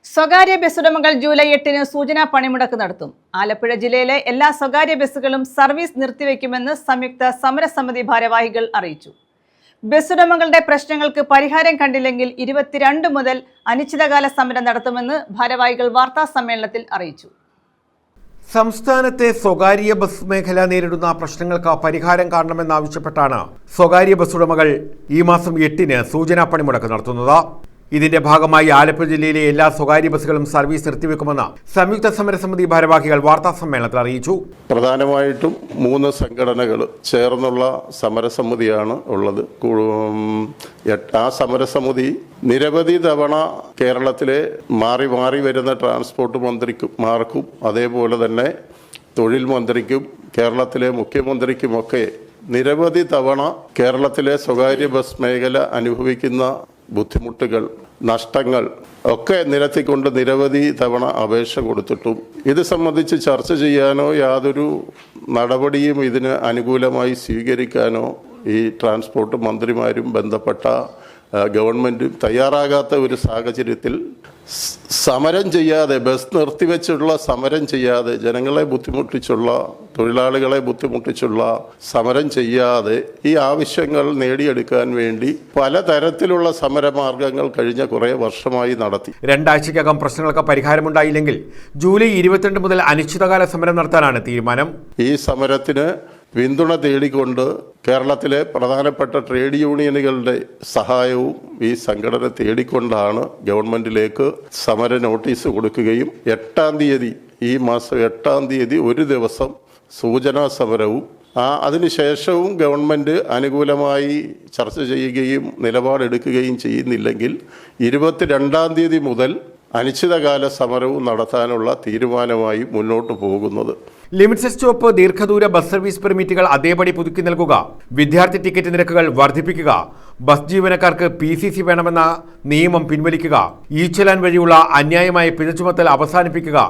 സ്വകാര്യ ബസ്സുടമകൾ ജൂലൈ 8-ന് സൂചനാ പണിമുടക്ക് നടത്തും. ആലപ്പുഴ ജില്ലയിലെ എല്ലാ സ്വകാര്യ ബസ്സുകളും സർവീസ് നിർത്തിവെക്കുമെന്ന് സംയുക്ത സമരസമിതി ഭാരവാഹികൾ അറിയിച്ചു. ബസ്സുടമകളുടെ പ്രശ്നങ്ങൾക്ക് പരിഹാരം കണ്ടില്ലെങ്കിൽ 22 മുതൽ അനിശ്ചിതകാല സമരം നടത്തുമെന്ന് ഭാരവാഹികൾ വാർത്താ സമ്മേളനത്തിൽ അറിയിച്ചു. സംസ്ഥാനത്തെ സ്വകാര്യ ബസ് മേഖല നേരിടുന്ന പ്രശ്നങ്ങൾക്ക് പരിഹാരം കാണണമെന്നാവശ്യപ്പെട്ടാണ് സ്വകാര്യ ബസ്സുടമകൾ ഈ മാസം 8-ന് സൂചനാ പണിമുടക്ക് നടത്തുന്നത്. ഇതിന്റെ ഭാഗമായി ആലപ്പുഴ ജില്ലയിലെ എല്ലാ സ്വകാര്യ ബസ്സുകളും സർവീസ് നിർത്തിവെക്കുമെന്ന് സംയുക്ത സമരസമിതി ഭാരവാഹികൾ വാർത്താ സമ്മേളനത്തിൽ അറിയിച്ചു. പ്രധാനമായിട്ടും 3 സംഘടനകൾ ചേർന്നുള്ള സമരസമിതിയാണ് ഉള്ളത്. ആ സമരസമിതി നിരവധി തവണ കേരളത്തിലെ മാറി മാറി വരുന്ന ട്രാൻസ്പോർട്ട് മന്ത്രിമാർക്കും അതേപോലെ തന്നെ തൊഴിൽ മന്ത്രിക്കും കേരളത്തിലെ മുഖ്യമന്ത്രിക്കുമൊക്കെ നിരവധി തവണ കേരളത്തിലെ സ്വകാര്യ ബസ് മേഖല അനുഭവിക്കുന്ന ബുദ്ധിമുട്ടുകൾ, നഷ്ടങ്ങൾ ഒക്കെ നിരത്തിക്കൊണ്ട് നിരവധി തവണ അപേക്ഷ കൊടുത്തിട്ടും ഇത് സംബന്ധിച്ച് ചർച്ച ചെയ്യാനോ യാതൊരു നടപടിയും ഇതിന് അനുകൂലമായി സ്വീകരിക്കാനോ ഈ ട്രാൻസ്പോർട്ട് മന്ത്രിമാരും ബന്ധപ്പെട്ട ഗവൺമെൻറ്റും തയ്യാറാകാത്ത ഒരു സാഹചര്യത്തിൽ സമരം ചെയ്യാതെ, ബസ് നിർത്തിവെച്ചുള്ള സമരം ചെയ്യാതെ, ജനങ്ങളെ ബുദ്ധിമുട്ടിച്ചുള്ള, തൊഴിലാളികളെ ബുദ്ധിമുട്ടിച്ചുള്ള സമരം ചെയ്യാതെ ഈ ആവശ്യങ്ങൾ നേടിയെടുക്കാൻ വേണ്ടി പലതരത്തിലുള്ള സമരമാർഗങ്ങൾ കഴിഞ്ഞ കുറേ വർഷമായി നടത്തി. 2 ആഴ്ചയ്ക്കകം പ്രശ്നങ്ങൾക്ക് പരിഹാരമുണ്ടായില്ലെങ്കിൽ ജൂലൈ 22 മുതൽ അനിശ്ചിതകാല സമരം നടത്താനാണ് തീരുമാനം. ഈ സമരത്തിന് പിന്തുണ തേടിക്കൊണ്ട് കേരളത്തിലെ പ്രധാനപ്പെട്ട ട്രേഡ് യൂണിയനുകളുടെ സഹായവും ഈ സംഘടന തേടിക്കൊണ്ടാണ് ഗവൺമെന്റിലേക്ക് സമര നോട്ടീസ് കൊടുക്കുകയും 8-ാം തീയതി, ഈ മാസം 8-ാം തീയതി ഒരു ദിവസം സൂചനാ സമരവും അതിനുശേഷവും ഗവൺമെൻറ് അനുകൂലമായി ചർച്ച ചെയ്യുകയും നിലപാടെടുക്കുകയും ചെയ്യുന്നില്ലെങ്കിൽ 22-ാം തീയതി മുതൽ അനിശ്ചിതകാല സമരവും നടത്താനുള്ള തീരുമാനമായി മുന്നോട്ട് പോകുന്നത്. ലിമിറ്റഡ് സ്റ്റോപ്പ്, ദീർഘദൂര ബസ് സർവീസ് പെർമിറ്റുകൾ അതേപടി പുതുക്കി നൽകുക, വിദ്യാർത്ഥി ടിക്കറ്റ് നിരക്കുകൾ വർദ്ധിപ്പിക്കുക, ബസ് ജീവനക്കാർക്ക് PCC വേണമെന്ന നിയമം പിൻവലിക്കുക, ഇ-ചലാൻ വഴിയുള്ള അന്യായമായ പിഴ ചുമത്തൽ അവസാനിപ്പിക്കുക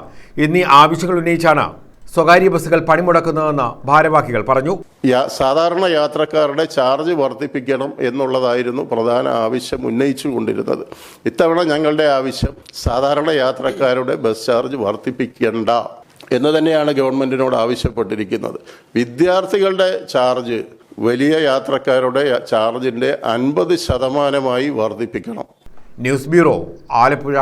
എന്നീ ആവശ്യങ്ങൾ ഉന്നയിച്ചാണ് സ്വകാര്യ ബസ്സുകൾ പണിമുടക്കുന്നതെന്ന് ഭാരവാഹികൾ പറഞ്ഞു. സാധാരണ യാത്രക്കാരുടെ ചാർജ് വർദ്ധിപ്പിക്കണം എന്നുള്ളതായിരുന്നു പ്രധാന ആവശ്യം ഉന്നയിച്ചുകൊണ്ടിരുന്നത്. ഇത്തവണ ഞങ്ങളുടെ ആവശ്യം സാധാരണ യാത്രക്കാരുടെ ബസ് ചാർജ് വർദ്ധിപ്പിക്കേണ്ട എന്ന് തന്നെയാണ് ഗവൺമെൻറ്റിനോട് ആവശ്യപ്പെട്ടിരിക്കുന്നത്. വിദ്യാർത്ഥികളുടെ ചാർജ് വലിയ യാത്രക്കാരുടെ ചാർജിൻ്റെ 50% വർദ്ധിപ്പിക്കണം. News bureau, Alappuzha.